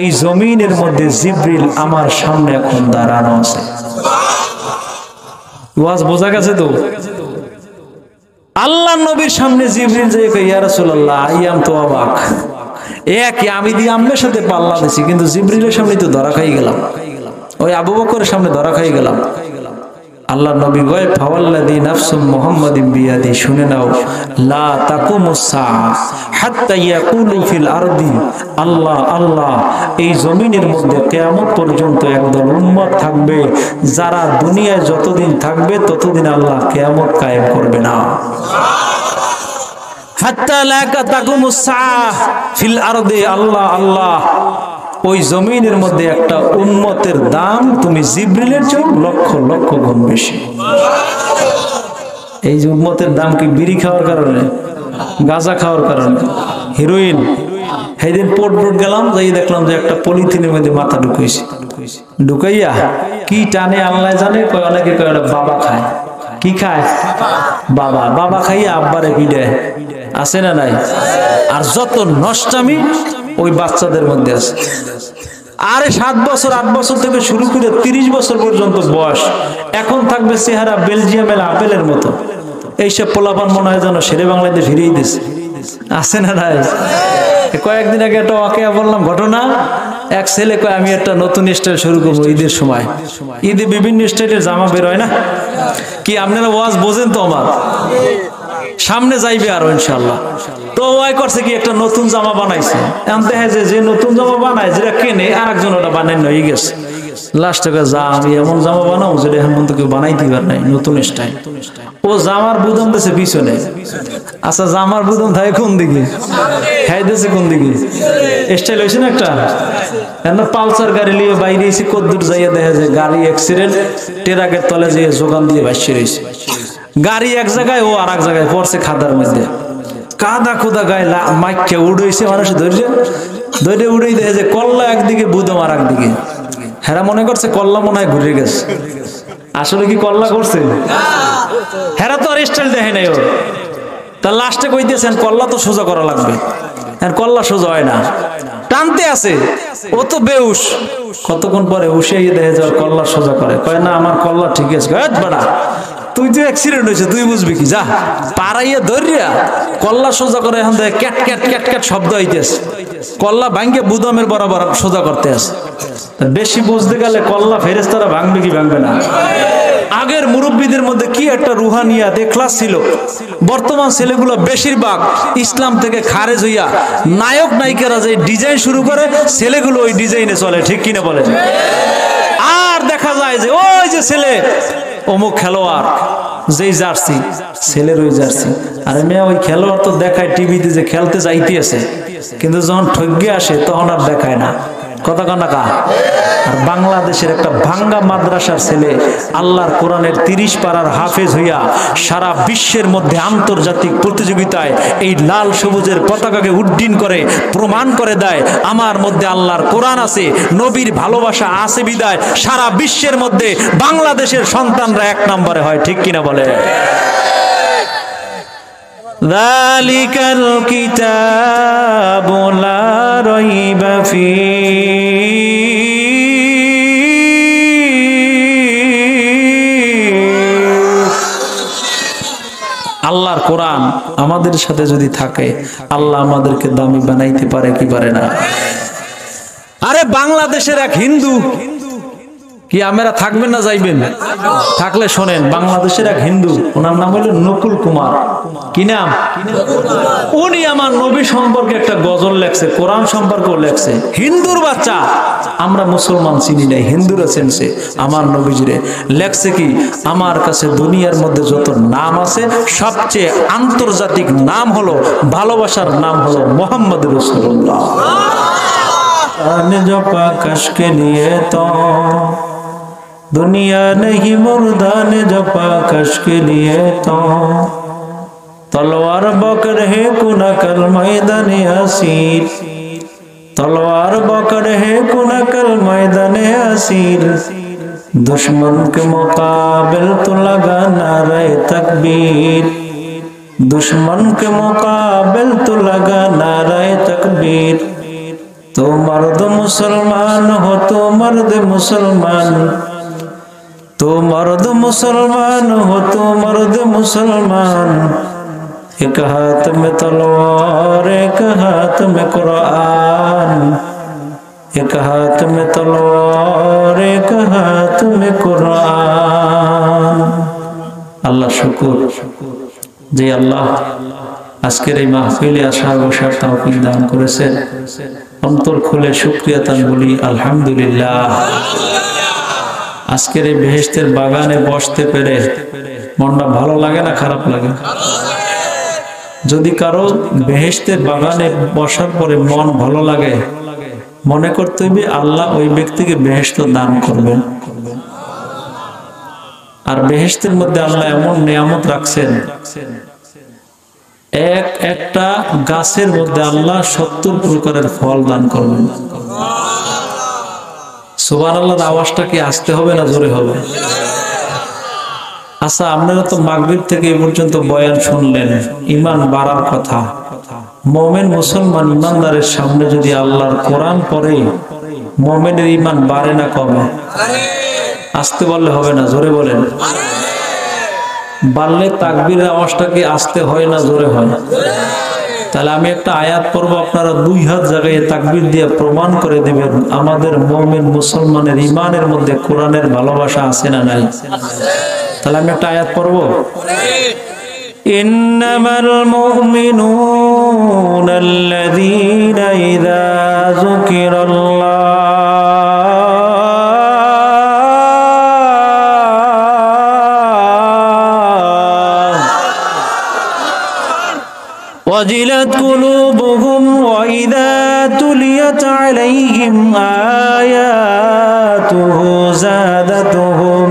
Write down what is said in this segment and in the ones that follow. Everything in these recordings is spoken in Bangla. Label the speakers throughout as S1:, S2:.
S1: এই জমিনের মধ্যে জিবরিল আমার সামনে এখন দাঁড়ানো আছে। ওয়াজ বোঝা গেছে তো? আল্লাহ নবীর সামনে জিবরিল যে কয় ইয়া রাসূলুল্লাহ আইয়াম তো অবাক, আমি দিয়ে আম্মের সাথে পাল্লা দিছি, কিন্তু জিবরিলের সামনে তো ধরা খাই গেলাম, ওই আবু বকরের সামনে ধরা খাই গেলাম। আল্লাহ নবী কয় ফাওয়াল্লাযী নাফসু মুহাম্মাদিন বিয়াদি, শুনে নাও, লা তাকুমুস সাআ হাত্তা ইয়াকুলু ফিল আরদি আল্লাহ আল্লাহ। এই জমিনের মধ্যে কিয়ামত পর্যন্ত একদল উম্মত থাকবে যারা দুনিয়ায় যতদিন থাকবে ততদিন আল্লাহ কিয়ামত কায়েম করবে না। হাত্তা লা তাকুমুস সাআ ফিল আরদি আল্লাহ আল্লাহ। ওই জমিনের মধ্যে একটা উম্মতের দাম তুমি জিবরিলের চেয়ে লক্ষ লক্ষ গুণ বেশি। এই যে উম্মতের দাম কি বিড়ি খাওয়ার কারণে, গাঁজা খাওয়ার কারণে, হিরোইন? সেইদিন পোর্ট গেলাম, যাই দেখলাম যে একটা পলিথিনের মধ্যে মাথা ঢুকাইছে, ঢুকাইয়া কি টানে আল্লাহ জানে। অনেকে কয় বাবা খায়। কি খায়? বাবা। বাবা খাইয়া আব্বারে পিডায়, আছে না নাই? আর যত নষ্টামি ওই বাচ্চাদের মধ্যে আছে। আরে 7 বছর 8 বছর থেকে শুরু করে 30 বছর পর্যন্ত বয়স, এখন থাকবে চেহারা বেলজিয়ামের আপেলের মতো। এইসব পোলাপান মনে হয় যেন শেরে বাংলাতে ফিরিয়ে দিছে, আছে না নাই? কয়েকদিন আগে একটা ওয়াকিয়া বললাম ঘটনা। এক ছেলে কয় আমি একটা নতুন স্টাইল শুরু করবো ঈদের সময়। ঈদে বিভিন্ন স্টাইলের জামা বের হয় না কি? আপনারা ওয়াজ বোঝেন তো? আমার সামনে যাইবে আরো ইনশাআল্লাহ। তো ওই করছে কি একটা নতুন জামা বানাইছে, এখন দেখা যায় যে নতুন জামা বানায় যেটা কেনে আরেকজন ওটা বানাই হয়ে গেছে। লাস্টে যা আমি এমন জামা বানাও যেটা এখন পর্যন্ত কেউ বানাইতে পারে নাই, নতুন স্টাইল। ও জামার বুদম দিয়েছে পিছনে। আচ্ছা জামার বুদম থাকে কোন দিকে? খাই দিয়েছে কোন দিকে? স্টাইল হয়েছে না একটা। এখন পালসার গাড়ি নিয়ে বাইরে এসে কদ্দুর যাইয়া দেখা যায় গাড়ি অ্যাক্সিডেন্ট, ট্রাকের তলে যেয়ে যোগান দিয়ে ভাসিয়ে রয়েছে। গাড়ি এক জায়গায়, ও আর এক জায়গায় পড়ছে খাদার মধ্যে। কাদা খুদা গায়ে মাইকে উড়েছে, মানুষ ধৈর্য ধৈর্য উড়েই দেখে যে কল্লা একদিকে বুদম আর একদিকে। হেরা মনে করছে কল্লা মনে হয় ঘুরে গেছে, আসলে কি কল্লা করছে? হেরা তো আর স্টাইল দেখে নাই ওর। তা লাস্টে কইতেছেন কল্লা তো সোজা করা লাগবে, কল্লা সোজা হয় না, টানতে আছে। ও তো বেউস। কতক্ষণ পরে উসে দেখে যাওয়ার কল্লা সোজা করে, কয় না আমার কল্লা ঠিক আছে। বাড়া তুই তো অ্যাক্সিডেন্ট হয়েছে, তুই বুঝবি কি? যা পাড়াইয়া ধরিয়া কল্লা সোজা করে এখন দেখে ক্যাট ক্যাট ক্যাট ক্যাট শব্দ হইতেছে। কল্লা ভাঙ্গে বুদমের বরাবর সোজা করতে আছে। বেশি বুঝতে গেলে কল্লা ফেরেশতারা ভাঙবে কি ভাঙবে না? আগের মুরব্বীদের মধ্যে কি একটা রুহানিয়াত এখলাস ছিল। বর্তমান ছেলেগুলো বেশিরভাগ ইসলাম থেকে খারেজ হইয়া নায়ক নায়িকারা যে ডিজাইন শুরু করে, ছেলেগুলো ওই ডিজাইনে চলে, ঠিক কিনা বলে? আর দেখা যায় যে ওই যে ছেলে অমুক খেলোয়াড়, যেই জার্সি ছেলের ওই জার্সি। আরে মেয়ে ওই খেলোয়াড় তো দেখায় টিভিতে যে খেলতে যাইতে আছে, কিন্তু যখন ঠগ্গে আসে তখন আর দেখায় না। কথা কন না কা? আর বাংলাদেশের একটা ভাঙ্গা মাদ্রাসার ছেলে আল্লাহর কোরআনের 30 পারার হাফেজ হইয়া সারা বিশ্বের মধ্যে আন্তর্জাতিক প্রতিযোগিতায় এই লাল সবুজের পতাকাকে উড্ডীন করে প্রমাণ করে দেয় আমার মধ্যে আল্লাহর কোরআন আছে, নবীর ভালোবাসা আছে বিদায় সারা বিশ্বের মধ্যে বাংলাদেশের সন্তানরা 1 নম্বরে হয়, ঠিক কিনা বলে? যালিকাল কিতাবু লা রাইবা ফীহি আল্লাহর কোরআন আমাদের সাথে যদি থাকে, আল্লাহ আমাদেরকে দামি বানাইতে পারে কি পারে না? আরে বাংলাদেশের এক হিন্দু, কি আমরা থাকবেন না যাইবেন? থাকলে শোনেন, বাংলাদেশের এক হিন্দু, ওনার নাম হলো নকুল কুমার। কি নাম? উনি আমার নবী সম্পর্কে একটা গজল লেখছে, কোরআন সম্পর্কেও লেখছে। হিন্দুর বাচ্চা, আমরা মুসলমান চিনি নাই, হিন্দুরা চিনছে আমার নবীজিরে। লেখছে কি, আমার কাছে দুনিয়ার মধ্যে যত নাম আছে সবচেয়ে আন্তর্জাতিক নাম হলো, ভালোবাসার নাম হলো মোহাম্মদ রাসূলুল্লাহ। জপা কশ के लिए तो दुनिया नहीं मुर्दान जपा कश के लिए तो तलवार बकर है कुनकल मैदान असीर, तलवार बकर है कुनकल मैदान असीर, दुश्मन के मुकाबिल तो लगा नारे तकबीर, दुश्मन के मुकाबिल तो लगा नारे तकबीर, तो मर्द मुसलमान हो तो मर्द मुसलमान, तो मर्द मुसलमान हो तो मर्द मुसलमान। एक हाथ में तलवार एक हाथ में कुरान, एक हाथ में तलवार एक हाथ में कुरान। আল্লাহ শুকর যে আল্লাহ আজকের এই মাহফিলে আসার বসার তৌফিক দান করেছেন। অন্তর খুলে শুকরিয়া তান বলি আলহামদুলিল্লাহ। আজকের এই বেহেশতের বাগানে বসতে পেরে মনটা ভালো লাগে না খারাপ লাগে? যদি কারো বেহেশতের বাগানে বসার পরে মন ভালো লাগে, মনে করতে হবে আল্লাহ ওই ব্যক্তিকে বেহেশত দান করবেন। আর বেহেশতের মধ্যে আল্লাহ এমন নিয়ামত রাখছেন, একটা গাছের মধ্যে আল্লাহ 70 প্রকারের ফল দান করবেন। সুবহানাল্লাহর আওয়াজটা কি আসতে হবে না জোরে হবে? আচ্ছা, আপনারা তো মাগরিব থেকে এই পর্যন্ত বয়ান শুনলেন, ঈমান বাড়ার কথা। মুমিন মুসলমান ঈমানদারের সামনে যদি আল্লাহর কোরআন পড়ে, মুমিনের ঈমান বাড়ে না কমে? আসতে বললে হবে না, জোরে বলেন। বাড়লে তাকবীরের আওয়াজটা কি আসতে হয় না জোরে হয়? তাহলে আমি একটা আয়াত পড়বো, আপনারা 2 হাত জায়গায় তাকবীর দিয়ে প্রমাণ করে দিবেন আমাদের মুমিন মুসলমানের ঈমানের মধ্যে কোরআনের ভালোবাসা আছে না নাই? তাহলে আমি একটা আয়াত পড়বো। ইন্নামাল মুমিনুনা আল্লাযীনা ইযা যুকিরাল্লাহ وجلت قلوبهم وإذا تليت عليهم آياته زادتهم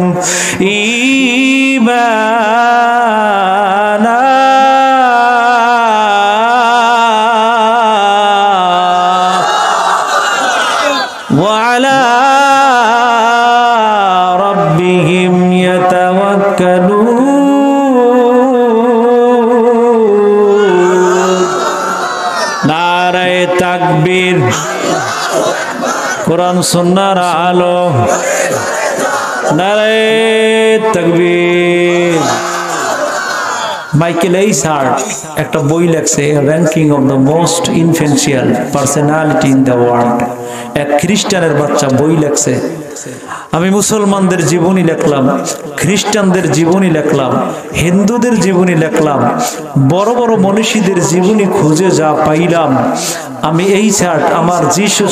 S1: إيمانا وعلى ربهم يتوكلون। নারায়ে তাকবীর, কোরআন সুন্নাহর আলো, নারায়ে তাকবীর। মাইকেল এইসার্ট একটা বই লেখছে, ranking of the most influential personality in the world. এক খ্রিস্টানের বাচ্চা বই লেখছে। আমি মুসলমানদের জীবনী লিখলাম, খ্রিস্টানদের জীবনী লিখলাম, হিন্দুদের জীবনী লিখলাম, বড় বড় মনীষীদের জীবনী খুঁজে যা পাইলাম, আমি এই চার্ট আমার যিশু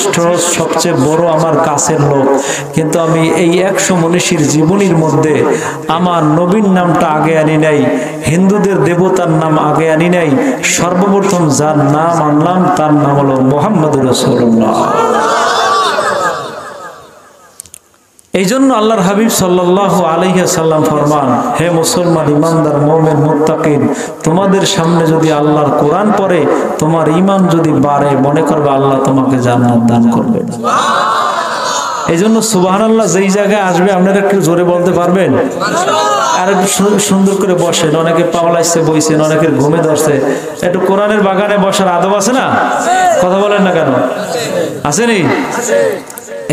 S1: সবচেয়ে বড় আমার কাছের লোক, কিন্তু আমি এই 100 মনীষীর জীবনীর মধ্যে আমার নবীর নামটা আগে আনি নাই, হিন্দুদের দেবতার নাম আগে আনি নাই। সর্বপ্রথম যার নাম আনলাম তার নাম হলো মুহাম্মদুর রাসূলুল্লাহ। এই জন্য আল্লাহর হাবিব সাল্লাল্লাহু আলাইহি ওয়াসাল্লাম ফরমান, হে মুসলমান ঈমানদার মুমিন মুত্তাকিন, তোমাদের সামনে যদি আল্লাহর কোরআন পড়ে তোমার ঈমান যদি বাড়ে, মনে করবে আল্লাহ তোমাকে জান্নাত দান করবে। এই জন্য সুবহানাল্লাহ যেই জায়গায় আসবে আপনারা একটু জোরে বলতে পারবেন? আর একটু সুন্দর করে বসেন। অনেকে পাওলাইছে বইছেন, অনেকের ঘুমে ধরছে। একটু কোরআনের বাগানে বসার আদব আছে না? কথা বলেন না কেন? আসেনি?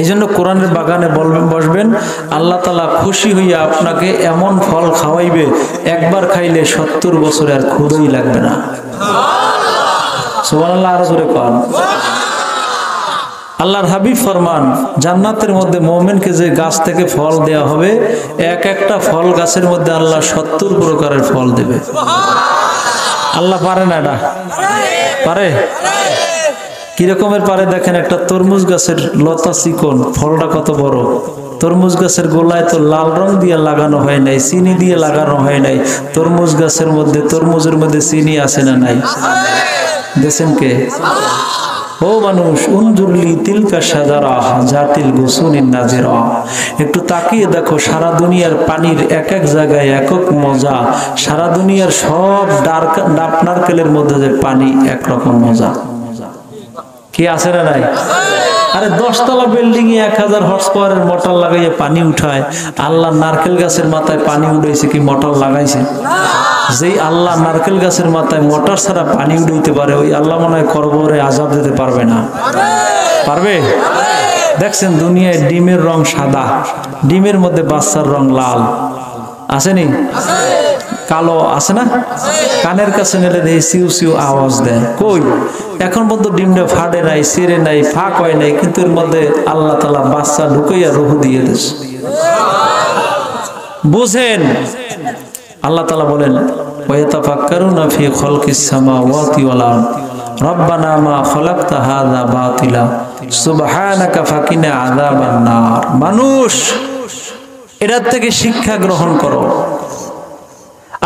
S1: এই জন্য কোরআনের বাগানে বসবেন, আল্লাহ তাআলা খুশি হইয়া আপনাকে এমন ফল খাওয়াইবে, একবার খাইলে 70 বছরে আর ক্ষুধাই লাগবে না। সুবহানাল্লাহ, আরো জোরে কোন। আল্লাহর হাবিব ফরমান, জান্নাতের মধ্যে মুমিনকে যে গাছ থেকে ফল দেয়া হবে, এক একটা ফল গাছের মধ্যে আল্লাহ 70 প্রকারের ফল দেবে। আল্লাহ পারে না? এটা পারে। কি রকমের পারে দেখেন, একটা তরমুজ গাছের লতা চিকন, ফলটা কত বড়। তরমুজ গাছের গোলায় তো লাল রং দিয়ে লাগানো হয় নাই, চিনি দিয়ে লাগানো হয় নাই। তরমুজ গাছের মধ্যে, তরমুজের মধ্যে চিনি আছে না নাই? দেখেন কে? ও মানুষ, উনজুরলি তিলকা শাজারা জাতিল গুসুনিন নাজিরা। একটু তাকিয়ে দেখো, সারা দুনিয়ার পানির এক এক জায়গায় এক এক মজা। সারা দুনিয়ার সব ডাব নারকেলের মধ্যে যে পানি, একরকম মজা। কি আছে না নাই? আরে 10 তলা বিল্ডিং এ 1000 হর্স পাওয়ারের মোটর লাগাইয়ে পানি উঠায়। আল্লাহ নারকেল গাছের মাথায় পানি উঠাইছে কি মোটর লাগাইছে? যেই আল্লাহ নারকেল গাছের মাথায় মোটর ছাড়া পানি উঠাইতে পারে, ওই আল্লাহ মনে হয় কবরে আযাব দিতে পারবে না? পারবে? দেখছেন দুনিয়ায় ডিমের রং সাদা, ডিমের মধ্যে বাচ্চার রং লাল, আসেনি? কালো আছে না? কানের কাছে নিলে দেখি সিউ সিউ আওয়াজ দেয়। কই এখন পর্যন্ত ডিমটা ফাটে নাই, ছিঁড়ে নাই, ফাঁক হয় নাই, কিন্তু এর মধ্যে আল্লাহ তাআলা বাচ্চা ঢুকাইয়া রূহ দিয়ে দিয়েছে। বুঝেন? আল্লাহ তাআলা বলেন ওয়ায়াতাফাক্কারুনা ফি খালকিস সামাওয়াতি ওয়াল আরদ রব্বানা মা খালাকতা হাযা বাতিলা সুবহানাকা ফাকিনা আযাবান নার। মানুষ এটার থেকে শিক্ষা গ্রহণ করো।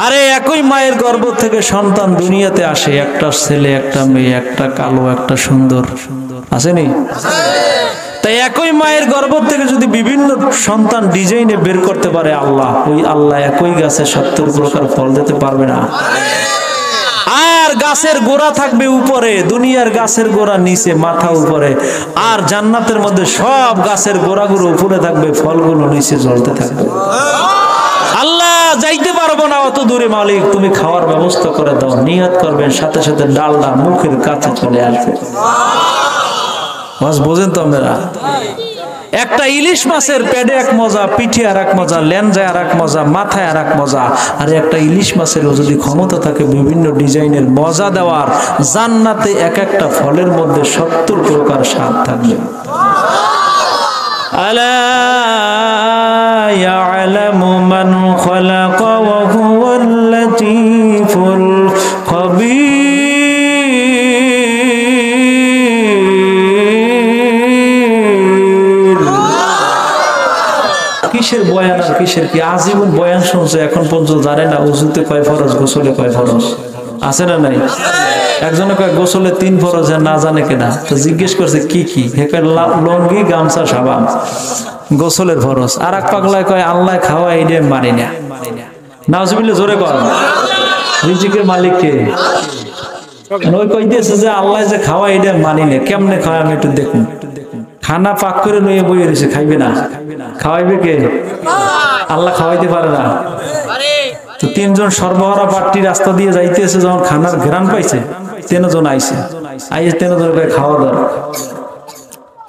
S1: আরে একই মায়ের গর্ভ থেকে সন্তান দুনিয়াতে আসে, একটা ছেলে একটা মেয়ে, একটা কালো একটা সুন্দর, আসেনি? তাই একই মায়ের গর্ভ থেকে যদি বিভিন্ন সন্তান ডিজাইনে বের করতে পারে আল্লাহ, ওই আল্লাহ একই গাছে 70 প্রকার ফল দিতে পারবে না? আর গাছের গোড়া থাকবে উপরে, দুনিয়ার গাছের গোড়া নিচে, মাথা উপরে, আর জান্নাতের মধ্যে সব গাছের গোড়াগুলো উপরে থাকবে, ফলগুলো নিচে জ্বলতে থাকবে। আল্লাহ যাইতে পারবো না অত দূরে, মালিক তুমি খাওয়ার ব্যবস্থা করে দাও। নিয়ত করবেন, সাথে সাথে ডালটা মুখের কাছে চলে আসবে। বোঝেন তো আপনারা? একটা ইলিশ মাছের পেটে এক মজা, পিঠে আর এক মজা, লেঞ্জায় আর এক মজা, মাথায় আর এক মজা। আর একটা ইলিশ মাছেরও যদি ক্ষমতা থাকে বিভিন্ন ডিজাইনের মজা দেওয়ার, জান্নাতে এক একটা ফলের মধ্যে 70 প্রকার স্বাদ থাকবে। আলা ইয়ালামু মান খালাকা ওয়া হুয়াল লাতীফুল খাবীর। কিসের বয়ান আর কিসের কি, আজীবন বয়ান শুনছে, এখন পর্যন্ত জানে না উযুতে কয় ফরজ, গোসলে কয় ফরজ, আছে না নাই? একজনে কয় গোসলে 3 ফরজ, না জানে কিনা, তো জিজ্ঞেস করছে কি কি, লঙ্গি, গামছা, সাবান গোসলের ফরজ। আর এক পাগলায় কয় আল্লাহ খাওয়া এইটা মানি না। নাউজুবিল্লাহ, জোরে কর। রিজিকের মালিক কে? ওই কইতেছে যে আল্লাহ যে খাওয়া এইটা মানি না, কেমনে খাওয়া আমি একটু দেখুন। খানা পাক করে লইয়ে বইয়ে রয়েছে, খাইবে না, খাওয়াইবে কে? আল্লাহ খাওয়াইতে পারে না। তো 3 জন সর্বহারা পার্টি রাস্তা দিয়ে যাইতেছে, যখন খানার ঘ্রাণ পাইছে 3 জন আইছে, 3 জন খাওয়া দাওয়া।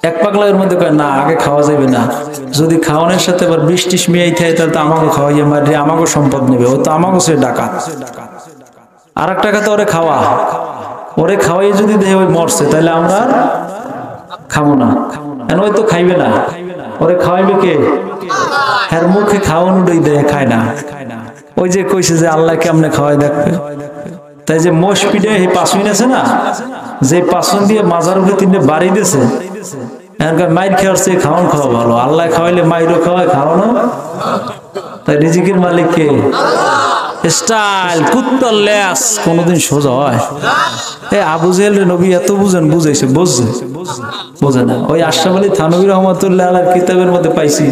S1: এক পাগলার মধ্যে কয় না, আগে খাওয়া যাবে না, যদি খাওয়ানোর সাথে আবার 20-30 মিয়াই থাকে তাহলে তো আমাকে খাওয়াইয়া মারি, আমাকে সম্পদ নেবে, ও তো আমাকে সে ডাকাত। আর এক টাকা তো ওরে খাওয়া, ওরে খাওয়াই যদি দেহে ওই মরছে, তাহলে আমরা খাবো না। ওই তো খাইবে না, ওরে খাওয়াইবে কে? হ্যাঁ, মুখে খাওয়ানো দেয়, খায় না। ওই যে কইছে যে আল্লাহ কেমনে খাওয়াই দেখবে, তাই যে মোষ পিঠে এই পাশুন আছে না, যে পাশুন দিয়ে মাজার উপরে 3টে বাড়ি দিয়েছে, এখানকার মাইর খাওয়ার চেয়ে খাওয়ান খাওয়া ভালো। আল্লাহ খাওয়াইলে মাইরও খাওয়ায়, খাওয়ানো। তাই রিজিকের মালিক কে? স্টাইল কুত্তার লেস কোনদিন সোজা হয়? আবু জেহেল নবী এত বুঝেন, বুঝাইছে, বোঝে না। ওই আশরাফ আলী থানভী রহমাতুল্লাহ আলাইহির কিতাবের মধ্যে পাইছি,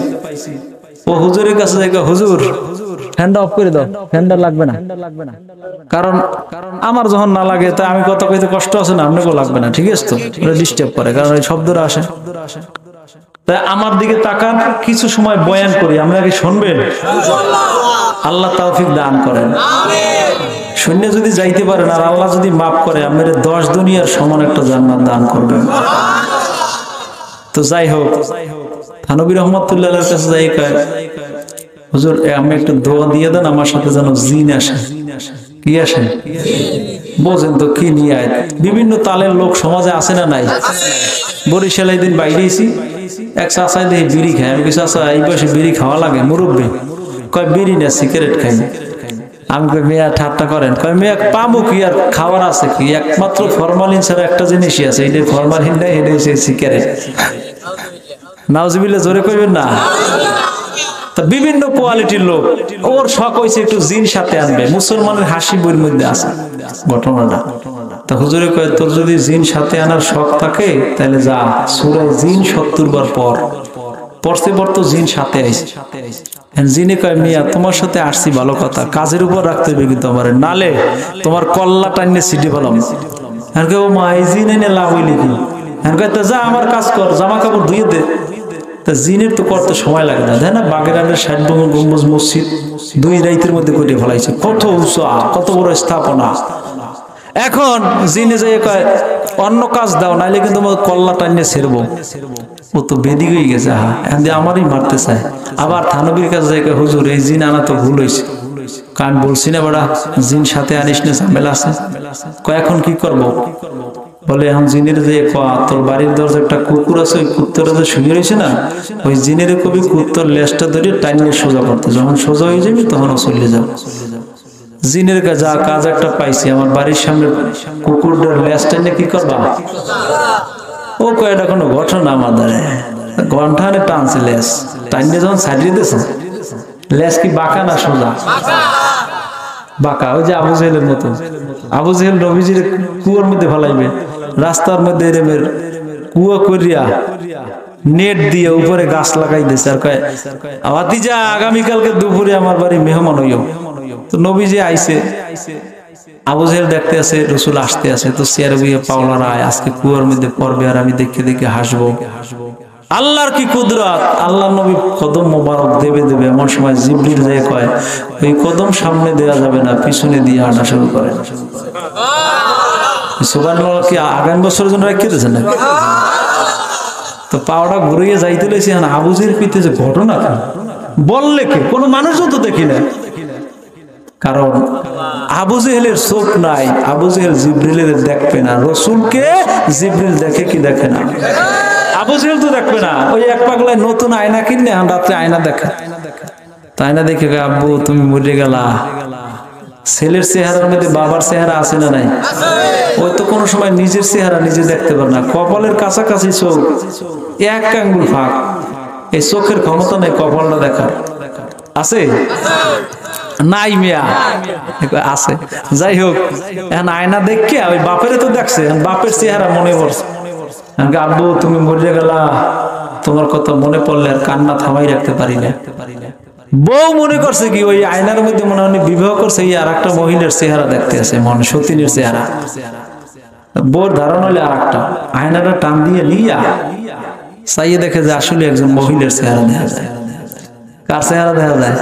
S1: ও হুজুরের কাছে যাই, হুজুর ফ্যানটা অফ করে দাও, ফ্যানটা লাগবে না, কারণ আমার যখন না লাগে তাই আমি কথা কইতে কষ্ট আছে না, আপনাকেও লাগবে না, ঠিক আছে তো? ডিস্টার্ব করে, কারণ ওই শব্দটা আসে। তাই আমার দিকে তাকান, কিছু সময় বয়ান করি, আমরা কি শুনবেন? আল্লাহ তৌফিক দান করেন। শূন্য যদি যাইতে পারেন, আর আল্লাহ যদি মাফ করে, আপনার 10 দুনিয়ার সমান একটা জান্নাত দান করবেন। তো যাই হোক, থানভী রহমাতুল্লাহ আলাইহির কাছে যাই কয়, হুজুর আমি একটু দোয়া দিয়ে দেন, আমার সাথে যেন জিন আসে। কি আসে? বোঝেন তো কি নিয়ে আয়? বিভিন্ন তালের লোক সমাজে আছে না নাই? বরিশালে দিন বাইরেছি, এক চাচাই দেখি বিড়ি খায়। আমি কিছু চাচা এই বয়সে বিড়ি খাওয়া লাগে? মুরব্বী কয় বিড়ি না, সিগারেট খাই। আমি কই মেয়া ঠাট্টা করেন? কয় মেয়া পামু কি আর খাওয়ার আছে কি? একমাত্র ফরমালিন ছাড়া একটা জিনিসই আছে, এটা ফরমালিন নাই, এটা হচ্ছে সিগারেট। নাউজুবিল্লাহ, জোরে কইবেন না? বিভিন্ন কোয়ালিটির লোক, ওর শখ হয়েছে একটু জিন সাথে আনবে। মুসলমানের হাসি বইয়ের মধ্যে আছে ঘটনাটা। তা হুজুরে কয়, তোর যদি জিন সাথে আনার শখ থাকে তাহলে যা, সূরা জিন 70 বার পড়তে পড়তে জিন সাথে আইছে। জিনে কয়, মিয়া তোমার সাথে আসছি ভালো কথা, কাজের উপর রাখতে হবে কিন্তু আমার, নালে তোমার কল্লা টাইনে সিটি পেলাম। আর কেউ মা এই জিন এনে লাভ হইলে কি? যা আমার কাজ কর, জামা কাপড় ধুয়ে দে। তা জিনের তো করতে সময় লাগে না, তাই না? বাগেরহাটের 60 গম্বুজ মসজিদ 2 রাতের মধ্যে করে ফেলাইছে, কত উঁচু, কত বড় স্থাপনা। এখন জিনে যাই কয় অন্য কাজ দাও, নাইলে কিন্তু কল্লা টানিয়ে ছেড়বো। ও তো বেদিক হয়ে গেছে, এখন আমারই মারতে চায়। আবার থানবীর কাছে যাই কয় হুজুর এই জিন আনা তো ভুল হয়েছে। আমি বলছি না বেড়া জিন সাথে আনিস না, ঝামেলা আছে। এখন কি করব? বলে এখন জিনের যে তোর বাড়ির দরজা একটা কুকুর আছে, ওই কুত্তরা যে শুয়ে রয়েছে না, ওই জিনের কবি কুত্তর লেজটা ধরে টাইনে সোজা করতে, যখন সোজা হয়ে যাবি তখন চলে যাও। জিনের যা কাজ একটা পাইছি, আমার বাড়ির সামনে কুকুরটার লেজ টাইনে কি করবা? ও কয় এটা কোনো ঘটনা আমাদের, ঘন্টানে টানছে লেজ টাইনে, যখন ছাড়িয়ে দিয়েছে লেজ কি বাঁকা না সোজা? বাঁকা। ওই যে আবু জেহেলের মতো, আবু জেহেল নবীজির কুয়োর মধ্যে ফেলাইবে, রাস্তার মধ্যে এরমের কুয়া করিয়া নেট দিয়ে উপরে গাছ লাগাই দিয়েছে। আর কয় ভাতিজা আগামীকালকে দুপুরে আমার বাড়ি মেহমান হইও। তো নবীজি আইছে, আবু জেহেল দেখতে আছে রসুল আসতে আছে, তো চেয়ার বইয়ে পাওলারা আজকে কুয়ার মধ্যে পড়বে আর আমি দেখে দেখে হাসবো। আল্লাহর কি কুদরত, আল্লাহ নবী কদম মোবারক দেবে দেবে, এমন সময় জিবরিল যায় কয় ওই কদম সামনে দেওয়া যাবে না, পিছনে দিয়ে হাঁটা শুরু করে। সুবহানাল্লাহ, কি আগামী বছরের জন্য রেখে দিয়েছেন না? তো পাওয়াটা ঘুরিয়ে যাইতে লেছি। আবু জেহেল পিতে যে ঘটনা বললে কে, কোনো মানুষও তো দেখি না। কারণ আবু জেহেলের চোখ নাই, আবু জেহেল জিবরিলের দেখবে না, রসুলকে জিবরিল দেখে কি দেখে না? আবু জেহেল তো দেখবে না। ওই এক পাগলায় নতুন আয়না কিনে রাত্রে আয়না দেখে, আয়না দেখে আব্বু তুমি মরে গেলা। ছেলের চেহারার মধ্যে বাবার চেহারা আছে না নাই? ওই তো কোনো সময় নিজের চেহারা নিজে দেখতে পারে না, কপালের কাছাকাছি চোখ, এক আঙ্গুল ফাঁক। এই চোখের ক্ষমতা নেই কপালটা দেখার, আছে নাই মিয়া? আছে। যাই হোক, এখন আয়না দেখে ওই বাপের তো দেখছে, বাপের চেহারা মনে পড়ছে। আব্বু তুমি মরে গেলা, তোমার কথা মনে পড়লে আর কান্না থামাই রাখতে পারি না। বউ মনে করছে কি ওই আয়নার মধ্যে মনে হয় বিবাহ করছে, এই আর একটা মহিলার চেহারা দেখতে আছে, মনে সতীনের চেহারা। বউর ধারণা হলে আর একটা, আয়নাটা টান দিয়ে লিয়া চাইয়ে দেখে যে আসলে একজন মহিলার চেহারা দেখা যায়। কার চেহারা দেখা যায়?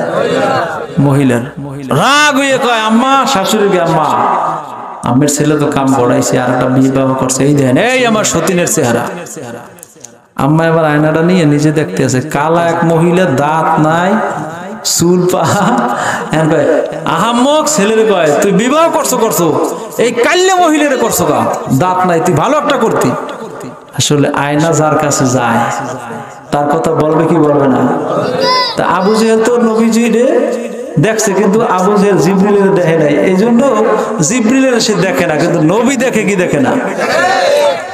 S1: মহিলার। রাগ হয়ে কয় আম্মা, শাশুড়িকে আম্মা আমের ছেলে তো কাম বড়াইছে, আর একটা বিবাহ করছে, এই দেন এই আমার সতীনের চেহারা। আম্মা এবার আয়নাটা নিয়ে নিজে দেখতে আছে, কালা এক মহিলা, দাঁত নাই, চুল পাহা। আহাম্মক ছেলের কয় তুই বিবাহ করছো এই কাল্লে মহিলার করছো কা, দাঁত নাই, তুই ভালো একটা করতি। আসলে আয়না যার কাছে যায় তার কথা বলবে কি বলবে না? তা আবু জেহেল তো নবীজিরে দেখছে, কিন্তু আবু জেহেল জিবরিলের দেখে নাই, এই জন্য জিবরিলের সে দেখে না, কিন্তু নবী দেখে কি দেখে না?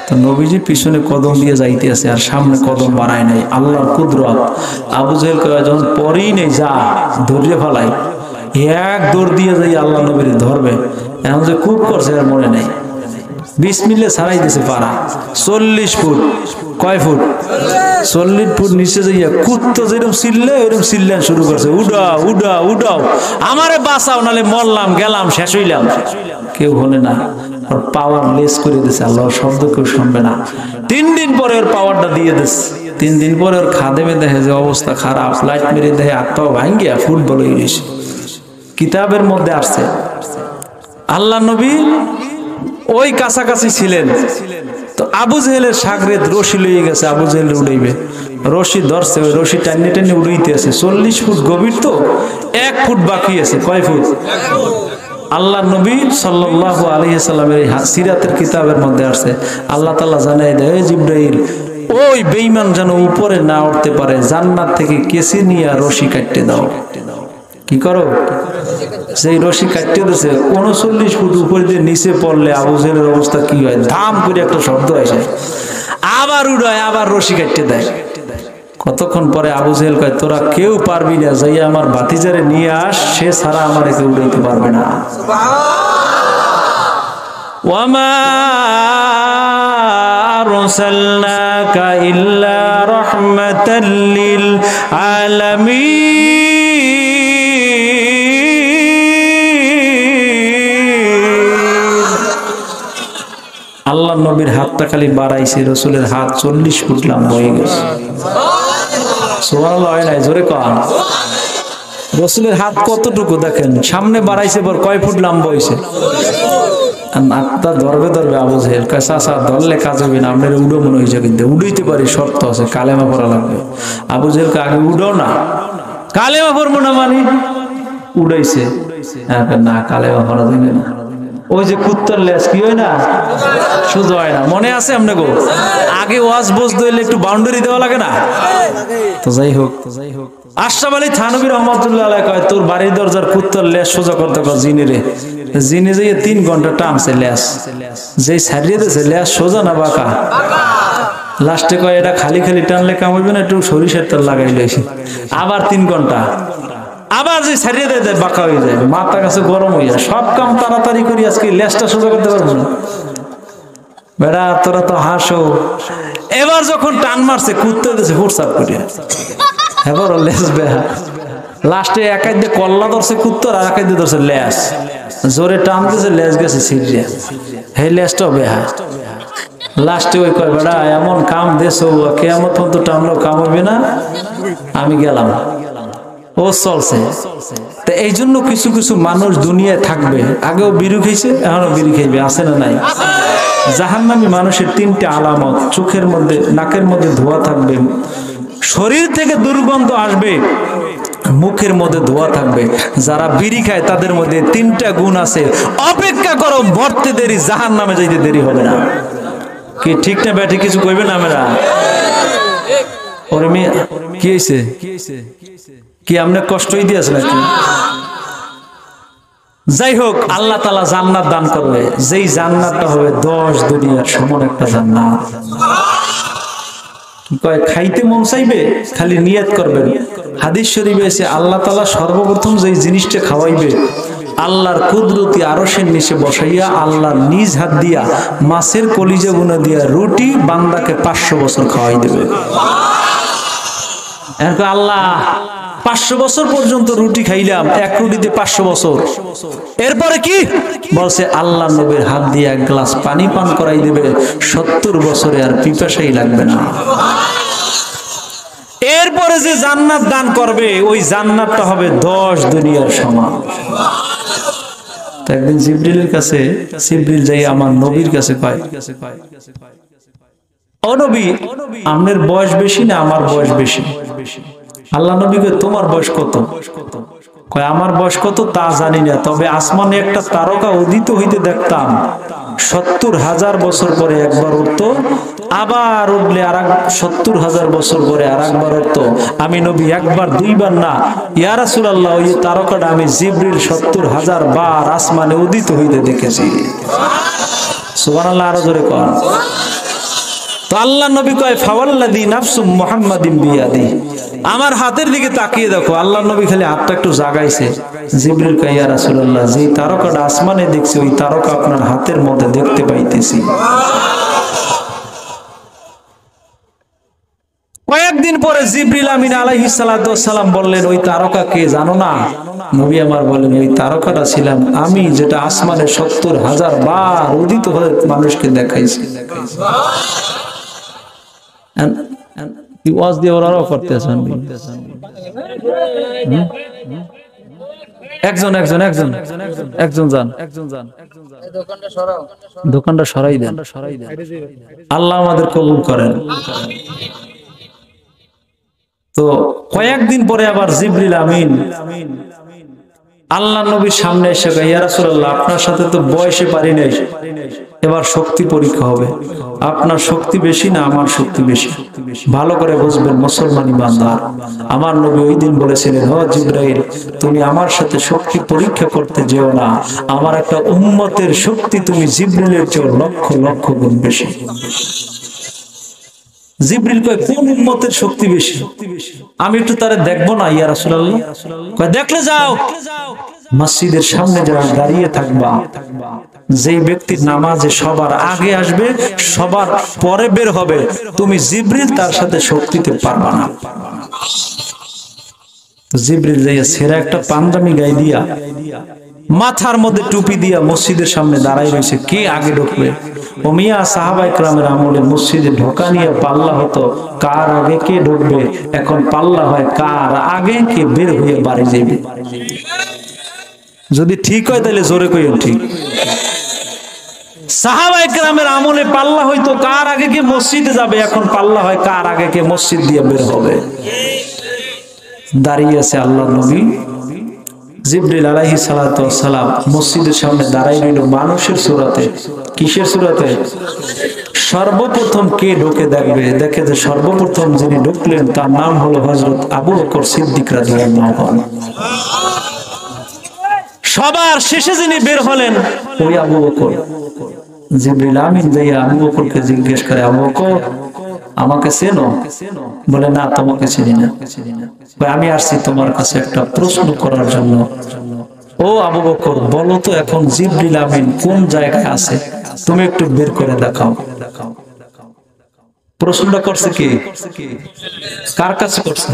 S1: তো নবীজি পিছনে কদম দিয়ে যাইতে আছে আর সামনে কদম বাড়ায় নাই, আল্লাহর কুদরত। আবু জেহেল কয় যখন পরেই নেই, যা ধরিয়ে ফেলাই, এক দৌড় দিয়ে যাই আল্লাহ নবীর ধরবে। এখন যে খুব করছে আর মনে নেই, বিসমিল্লাহ ছাড়াই দিয়েছে পারা 40 ফুট। কয় ফুট? 40 ফুট নিচে যাইয়া কুত্তো যেরকম চিল্লে ওইরকম চিল্লান শুরু করছে, উড়াও উড়াও উড়াও, আমারে বাঁচাও নালে মরলাম গেলাম শেষ হইলাম। কেউ হলে না, ওর পাওয়ার লেস করে দিয়েছে, আল্লাহর শব্দ কেউ শুনবে না। 3 দিন পরে ওর পাওয়ারটা দিয়ে দিচ্ছে। 3 দিন পরে ওর খাদেমে দেখে যে অবস্থা খারাপ, লাইট মেরে দেখে হাত পাও ভাঙ্গিয়া ফুটবল হয়ে গেছে। কিতাবের মধ্যে আসছে আল্লাহ নবী ওই কাছাকাছি ছিলেন, তো আবু জেহেলের সাগরেদ রশি লইয়ে গেছে, আবু জেহেল উড়াইবে, রশি ধরছে, ওই রশি টাইনে টাইনে উড়াইতে আছে। 40 ফুট গভীর, তো 1 ফুট বাকি আছে। কয় ফুট? আল্লাহ নবী সাল্লাল্লাহু আলাইহি সাল্লামের সিরাতের কিতাবের মধ্যে আসছে, আল্লাহ তাআলা জানাই দেয় জিবরাইল ওই বেঈমান যেন উপরে না উঠতে পারে, জান্নাত থেকে কেসি নিয়ে রশি কাটতে দাও। কি করো? সেই রশি কাটতে দিয়েছে, 39 ফুট উপরে দিয়ে নিচে পড়লে আবু জেহেলের অবস্থা কি হয়? ধাম করে একটা শব্দ আসে, আবার উড়ায়, আবার রশি কাটতে দেয়। কতক্ষণ পরে আবু জেহেল কয় তোরা কেউ পারবি না, যাই আমার ভাতিজারে নিয়ে আস, সে ছাড়া আমার একে উড়াইতে পারবে না। ওয়ামা আরসালনাকা ইল্লা রাহমাতাল লিল আলামিন। আল্লাহ নবীর হাতটা হাতটা খালি বাড়াইছে, রসুলের হাত 40 ফুট লম্বা হয়ে গেছে। সুবহানাল্লাহ, হয় নাই? জোরে কন। রসুলের হাত কতটুকু দেখেন, সামনে বাড়াইছে পর কয় ফুট লম্বা হয়েছে। ধরবে আবু জেহেল কয় চাচা ধরলে কাজ হবে না, আপনার উডো মনে হয়েছে, কিন্তু উড়াইতে পারি শর্ত আছে, কালেমা পড়া লাগবে। আবু জেহেলকে আগে উডো না, কালেমা পড়বো না মানে উড়াইছে না, কালেমা পড়া যাবে না। ওই যে কুত্তার লেজ কি হয় না, সোজা হয় না, মনে আছে আপনি গো? আগে ওয়াজ বসতে হইলে একটু বাউন্ডারি দেওয়া লাগে না? তো যাই হোক, আশরাফ আলী থানভী রহমাতুল্লাহ আলাইহি কয় তোর বাড়ির দরজার কুত্তার লেজ সোজা করতে কয় জিনে রে। জিনে যাইয়ে 3 ঘন্টা টানছে লেজ, যেই ছাড়িয়ে দিয়েছে লেজ সোজা না বাঁকা। লাস্টে কয় এটা খালি টানলে কাম হইবে না, একটু সরিষার তেল লাগাই লইছে। আবার 3 ঘন্টা, আবার যে ছাড়িয়ে দেয় বাঁকা হয়ে যায়, মাথা কাছে গরম হয়ে যায়। সব কাম তাড়াতাড়ি করি, আজকে লেজটা সোজা করতে পারবো না। বেড়া তোরা তো হাসো। এবার যখন টান মারছে কুত্তে দিয়েছে হুটসাপ করিয়া, এবার লেজ বেহা। লাস্টে একাই দিয়ে কল্লা ধরছে কুত্তর, আর একাই দিয়ে ধরছে লেজ, জোরে টান দিয়েছে, লেজ গেছে ছিড়িয়া, হে লেজটাও বেহা। লাস্টে ওই কয় বেড়া এমন কাম দেছো, কিয়ামত পর্যন্ত টানলেও কাম হইবে না, আমি গেলাম। ও চলছে। তো এই জন্য কিছু কিছু মানুষ দুনিয়ায় থাকবে, আগেও বিড়ি খেয়েছে, এখনো বিড়ি খাইবে, আছে না নাই? জাহান্নামী মানুষের 3টে আলামত, চোখের মধ্যে নাকের মধ্যে ধোঁয়া থাকবে, শরীর থেকে দুর্গন্ধ আসবে, মুখের মধ্যে ধোঁয়া থাকবে। যারা বিড়ি খায় তাদের মধ্যে 3টা গুণ আছে। অপেক্ষা করো, মরতে দেরি, জাহান্নামে যাইতে দেরি হবে না। কি ঠিক না ব্যাঠি? কিছু কইবে না আমরা? ওরে মেয়ে কি হয়েছে, কি আপনি কষ্টই দিয়েছে নাকি? যাই হোক, আল্লাহ তাআলা জান্নাত দান করবে, যেই জান্নাতটা হবে 10 দুনিয়ার সমান একটা জান্নাত। কয় খাইতে মন চাইবে, খালি নিয়ত করবেন। হাদিস শরীফে এসে আল্লাহ তাআলা সর্বপ্রথম যেই জিনিসটা খাওয়াইবে, আল্লাহর কুদরতি আরশের নিচে বসাইয়া আল্লাহর নিজ হাত দিয়া মাছের কলিজা বুনা দিয়া রুটি বান্দাকে 500 বছর খাওয়াই দেবে। এরপর আল্লাহ 500 বছর পর্যন্ত রুটি খাইলাম, এক রুটিতে 500 বছর। এরপরে কি বলছে? আল্লাহ নবীর হাত দিয়ে 1 গ্লাস পানি পান করাই দেবে, 70 বছরে আর পিপাসাই লাগবে না। এরপরে যে জান্নাত দান করবে, ওই জান্নাতটা হবে 10 দুনিয়ার সমান। একদিন জিবরিলের কাছে, জিবরিল যাই আমার নবীর কাছে কয়, ও নবী, আপনার বয়স বেশি না আমার বয়স বেশি? আল্লাহ নবী কয় তোমার বয়স কত? কয় আমার বয়স কত তা জানি না, তবে আসমানে একটা তারকা উদিত হইতে দেখতাম, 70,000 বছর পরে একবার উঠতো, আবার উঠলে আর 70,000 বছর পরে আর একবার উঠতো। আমি নবী একবার দুইবার না, ইয়া রাসূলুল্লাহ, ওই তারকাটা আমি জিবরিল 70,000 বার আসমানে উদিত হইতে দেখেছি। সুবহানাল্লাহ, আরো জোরে কর। তো আল্লাহ নবী কয় ফাওয়াল্লাযী নাফসু মুহাম্মাদিন বিয়াদি, আমার হাতের দিকে তাকিয়ে দেখো। আল্লাহ নবী খালি হাতটা একটু জাগাইছে। জিবরিল কয় ইয়া রাসূলুল্লাহ, যে তারকাটা আসমানে দেখছি, ওই তারকা আপনার হাতের মধ্যে দেখতে পাইতেছি। কয়েকদিন পরে জিবরিল আমিন আলাইহিস সালাতু ওয়াস সালাম বললেন, ওই তারকা কে জানো না? নবী আমার বলেন, ওই তারকাটা ছিলাম আমি, যেটা আসমানে 70,000 বার উদিত হয়ে মানুষকে দেখাইছি। ওয়াজ দিয়ে ওরাও করতেছেন। একজন যান, দোকানটা সরাই দেন। আল্লাহ আমাদের কবুল করেন। তো কয়েকদিন পরে আবার জিবরিল আমিন আল্লাহ নবীর সামনে এসে কয়, ইয়া রাসূলুল্লাহ, আপনার সাথে তো বয়সে পারি নাই, এবার শক্তি পরীক্ষা হবে। আপনার শক্তি বেশি না আমার শক্তি বেশি? ভালো করে বুঝবেন মুসলমানি বান্দা। আমার নবী ওই দিন বলেছিলেন, ও জিবরাইল, তুমি আমার সাথে শক্তি পরীক্ষা করতে যেও না, আমার একটা উম্মতের শক্তি তুমি জিবরিলের চেয়ে লক্ষ লক্ষ গুণ বেশি। জিবরিল কয়, কোন উম্মতের শক্তি বেশি? আমি একটু তারে দেখবো না ইয়া রাসূলুল্লাহ? কয়, দেখলে যাও। মসজিদের সামনে যারা দাঁড়িয়ে থাকবা, যেই ব্যক্তি নামাজে সবার আগে আসবে, সবার পরে বের হবে, তুমি জিবরিল তার সাথে শক্তিতে পারবা না। তো জিবরিল যাইয়া ছেঁড়া একটা পাঞ্জাবি গায়ে দিয়া মাথার মধ্যে টুপি দিয়া মসজিদের সামনে দাঁড়াই রয়েছে, কে আগে ঢুকবে। ও মিয়া, সাহাবায়ে কেরামের আমলে মসজিদে ঢোকা নিয়ে পাল্লা হতো কার আগে কে ঢুকবে, এখন পাল্লা হয় কার আগে কে বের হয়ে বাড়ি যাবে। যদি ঠিক হয় তাহলে জোরে কইও ঠিক। সাহাবায়ে কেরামের আমলে পাল্লা হইতো কার আগে কে মসজিদে যাবে, এখন পাল্লা হয় কার আগে কে মসজিদ দিয়ে বের হবে। দাঁড়িয়ে আছে আল্লাহর নবী জিবরিল আলাইহিস সালাতু ওয়াস সালাম, মসজিদের সামনে দাঁড়াই রইল মানুষের সূরাতে। কিসের সূরাতে? সর্বপ্রথম কে ঢোকে দেখবে, দেখে যে সর্বপ্রথম যিনি ঢুকলেন তার নাম হলো হযরত আবু বকর সিদ্দিক রাদিয়াল্লাহু আনহু। সবার শেষে যিনি বের হলেন ওই আবু বকর। জিবরিল আমিন যাইয়া আবু বকরকে জিজ্ঞেস করে, আবু বকর আমাকে চেনো? বলে, না তোমাকে চিনি না। আমি আসছি তোমার কাছে একটা প্রশ্ন করার জন্য। ও আবু বকর, বলো তো এখন জিবরিল আমিন কোন জায়গায় আছে, তুমি একটু বের করে দেখাও। প্রশ্নটা করছে কি? কার কাছে করছে?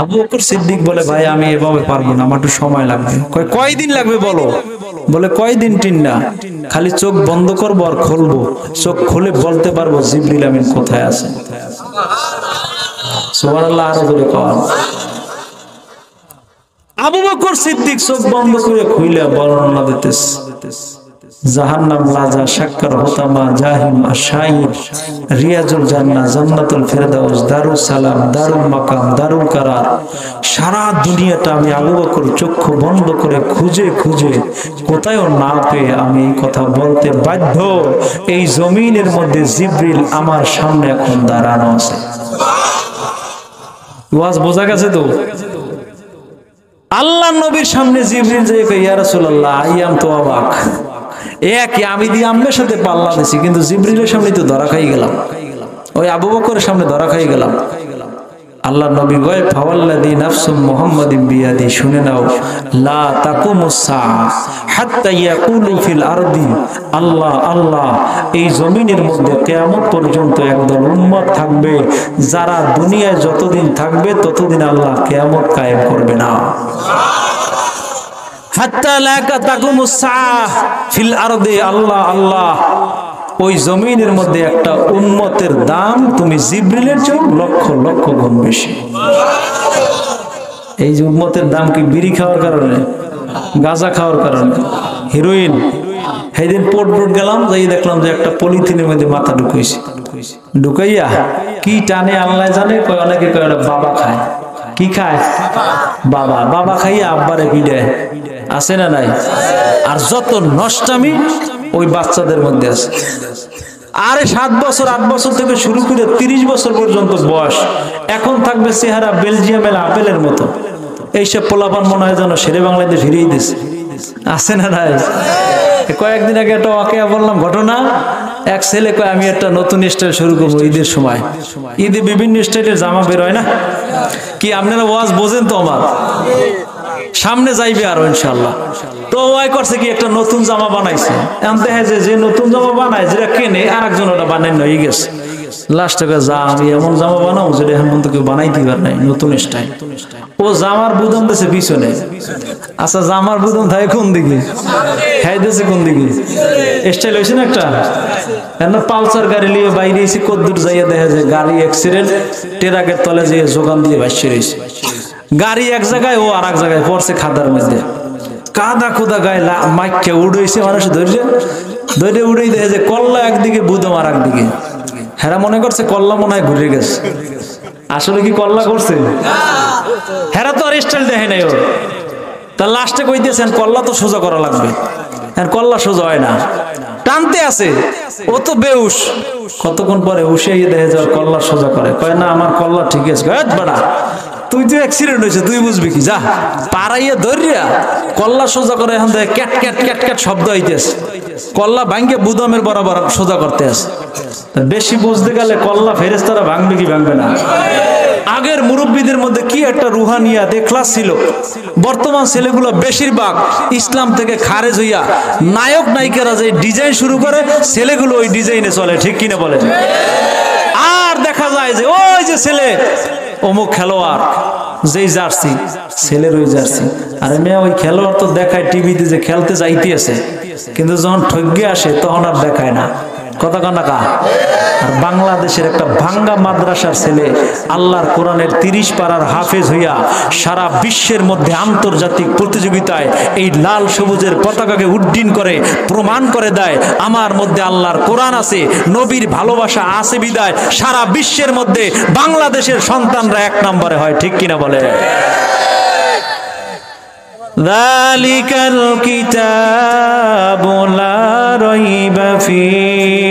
S1: আবু বকর সিদ্দিক বলে, ভাই আমি এভাবে পারবো না, আমার একটু সময় লাগবে। কয়দিন লাগবে বলো? বলে, কয়দিন টিন না, খালি চোখ বন্ধ করবো আর খুলবো, চোখ খুলে বলতে পারবো জিবরিল আমিন কোথায় আছে। সুবহানাল্লাহ, আরো জোরে কও। আবু বকর সিদ্দিক চোখ বন্ধ করে খুইলা বর্ণনা দিতেছে, জাহান্নাম লাজা শাক্কার হোতামা জাহিম আশাইর রিয়াজুল জান্নাহ জান্নাতুল ফেরদাউস দারুস সালাম দারুল মাকাম দারুল কারার। সারা দুনিয়াটা আমি আবু বকর চক্ষু বন্ধ করে খুঁজে খুঁজে কোথায়ও না পেয়ে আমি এই কথা বলতে বাধ্য, এই জমিনের মধ্যে জিবরিল আমার সামনে এখন দাঁড়ানো আছে। ওয়াজ বোঝা গেছে তো? আল্লাহ নবীর সামনে জিবরিল যে কয়, ইয়া রাসূলুল্লাহ আইয়াম তো অবাক, একই আমি দিয়ে আম্মের সাথে পাল্লা দিছি, কিন্তু জিবরিলের সামনে তো ধরা খাই গেলাম, ওই আবু বকরের সামনে ধরা খাই গেলাম। আল্লাহ নবী কয়, ফাওয়াল্লাযী নাফসু মুহাম্মাদিন বিয়াদি, শুনে নাও, লা তাকুমুস সাআ হাত্তা ইয়াকুলু ফিল আরদি আল্লাহ আল্লাহ। এই জমিনের মধ্যে কিয়ামত পর্যন্ত একদল উম্মত থাকবে যারা দুনিয়ায় যতদিন থাকবে ততদিন আল্লাহ কিয়ামত কায়েম করবে না। হাত্তা লা তাকুমুস সাআ ফিল আরদি আল্লাহ আল্লাহ। ওই জমিনের মধ্যে একটা উম্মতের দাম তুমি জিবরিলের চেয়ে লক্ষ লক্ষ গুণ বেশি। এই যে উম্মতের দাম কি বিড়ি খাওয়ার কারণে, গাঁজা খাওয়ার কারণে, হিরোইন? সেদিন পোর্ট গেলাম, যাই দেখলাম যে একটা পলিথিনের মধ্যে মাথা ঢুকাইছে, ঢুকাইয়া কি টানে আল্লাহ জানে। কয় অনেকে কয় বাবা খায়। কি খায়? বাবা। বাবা খাইয়া আব্বারে পিডায়, আছে না নাই? আর যত নষ্টামি ওই বাচ্চাদের মধ্যে আছে। আরে 7 বছর 8 বছর থেকে শুরু করে 30 বছর পর্যন্ত বয়স, এখন থাকবে চেহারা বেলজিয়ামের আপেলের মতো। এইসব পোলাপান মনে হয় যেন শেরে বাংলাতে ফিরিয়ে দিছে, আছে না নাই? কয়েকদিন আগে একটা ওয়াকিয়া বললাম ঘটনা। এক ছেলে কয়, আমি একটা নতুন স্টাইল শুরু করবো ঈদের সময়। ঈদে বিভিন্ন স্টাইলের জামা বের হয় না কি? আপনারা ওয়াজ বোঝেন তো? আমার সামনে যাইবে আরো ইনশাআল্লাহ। তো ওই করছে কি, একটা নতুন জামা বানাইছে। আনতে হয় যে নতুন জামা বানায়, যেটা কেনে আর একজন ওটা বানাই হয়ে গেছে। লাস্ট যা আমি এমন জামা বানাও যেটা এখন পর্যন্ত কেউ বানাইতে পারে নাই, নতুন স্টাইল। ও জামার বুদম দিয়েছে পিছনে। আচ্ছা, জামার বুদম থাকে কোন দিকে? হ্যাঁ দিয়েছে কোন দিকে? স্টাইল হয়েছে না একটা। পালসার গাড়ি নিয়ে বাইরে এসে কদ্দুর যাইয়া দেখা যায় গাড়ি অ্যাক্সিডেন্ট, ট্রাকের তলে যেয়ে যোগান দিয়ে ভাসছে রয়েছে। গাড়ি এক জায়গায়, ও আর এক জায়গায় পড়ছে খাদার মধ্যে। কাদা খোদা গায়ে মাইকে উড়েছে, মানুষ ধৈর্য ধৈর্য উড়েই দেখে যে কল্লা একদিকে বুদম আর একদিকে। হেরা মনে করছে কল্লা মনে হয় ঘুরে গেছে, আসলে কি কল্লা করছে? হেরা তো আর স্টাইল দেখে নাই ওর। তা লাস্টে কই দিয়েছেন কল্লা তো সোজা করা লাগবে, কল্লা সোজা হয় না, টানতে আছে। ও তো বেউস, কতক্ষণ পরে উসে দেখে যাওয়ার কল্লা সোজা করে। কয় না আমার কল্লা ঠিক আছে। বাড়া তুই তো অ্যাক্সিডেন্ট হয়েছে, তুই বুঝবি কি? যা পাড়াইয়া ধরিয়া কল্লা সোজা করে। এখন দেখে ক্যাট ক্যাট ক্যাট ক্যাট শব্দ হইতেছে, কল্লা ভাঙ্গে বুদমের বরাবর সোজা করতে আছে। বেশি বুঝতে গেলে কল্লা ফেরেশতারা ভাঙবে কি ভাঙবে না? আগের মুরব্বীদের মধ্যে কি একটা রুহানিয়া দেখলা ছিল। বর্তমান ছেলেগুলো বেশিরভাগ ইসলাম থেকে খারেজ হইয়া নায়ক নায়িকারা যে ডিজাইন শুরু করে, ছেলেগুলো ওই ডিজাইনে চলে, ঠিক কিনা বলেন? আর দেখা যায় যে ওই যে ছেলে অমুক খেলোয়াড়, যেই জার্সি ছেলের ওই জার্সি। আরে মেয়ে ওই খেলোয়াড় তো দেখায় টিভিতে যে খেলতে যাইতে আছে, কিন্তু যখন ঠগ্গে আসে তখন আর দেখায় না। কথা কানা কা। আর বাংলাদেশের একটা ভাঙ্গা মাদ্রাসার ছেলে আল্লাহর কোরআনের 30 পারার হাফেজ হইয়া সারা বিশ্বের মধ্যে আন্তর্জাতিক প্রতিযোগিতায় এই লাল সবুজের পতাকাকে উড্ডীন করে প্রমাণ করে দেয় আমার মধ্যে আল্লাহর কোরআন আছে, নবীর ভালোবাসা আছে বিদায় সারা বিশ্বের মধ্যে বাংলাদেশের সন্তানরা 1 নম্বরে হয়। ঠিক কিনা বলে? যালিকাল কিতাবু লা রাইবা ফীহি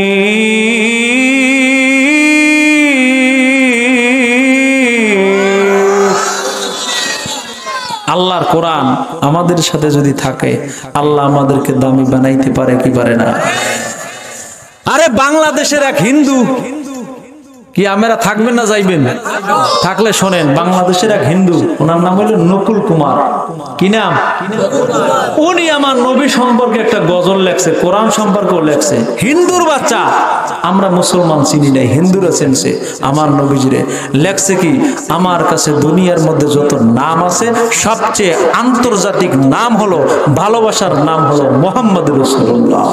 S1: আল্লাহর কোরআন আমাদের সাথে যদি থাকে আল্লাহ আমাদেরকে দামি বানাইতে পারে কি পারে না? আরে বাংলাদেশের এক হিন্দু, কি আমরা থাকবেন না যাইবেন? থাকলে শোনেন, বাংলাদেশের এক হিন্দু, ওনার নাম হলো নকুল কুমার। কি নাম? উনি আমার নবী সম্পর্কে একটা গজল লেখছে, কোরআন সম্পর্কেও লেখছে। হিন্দুর বাচ্চা, আমরা মুসলমান চিনি নাই, হিন্দুরা চিনছে আমার নবীজিরে। লেখছে কি, আমার কাছে দুনিয়ার মধ্যে যত নাম আছে সবচেয়ে আন্তর্জাতিক নাম হলো, ভালোবাসার নাম হলো মুহাম্মদ রাসূলুল্লাহ।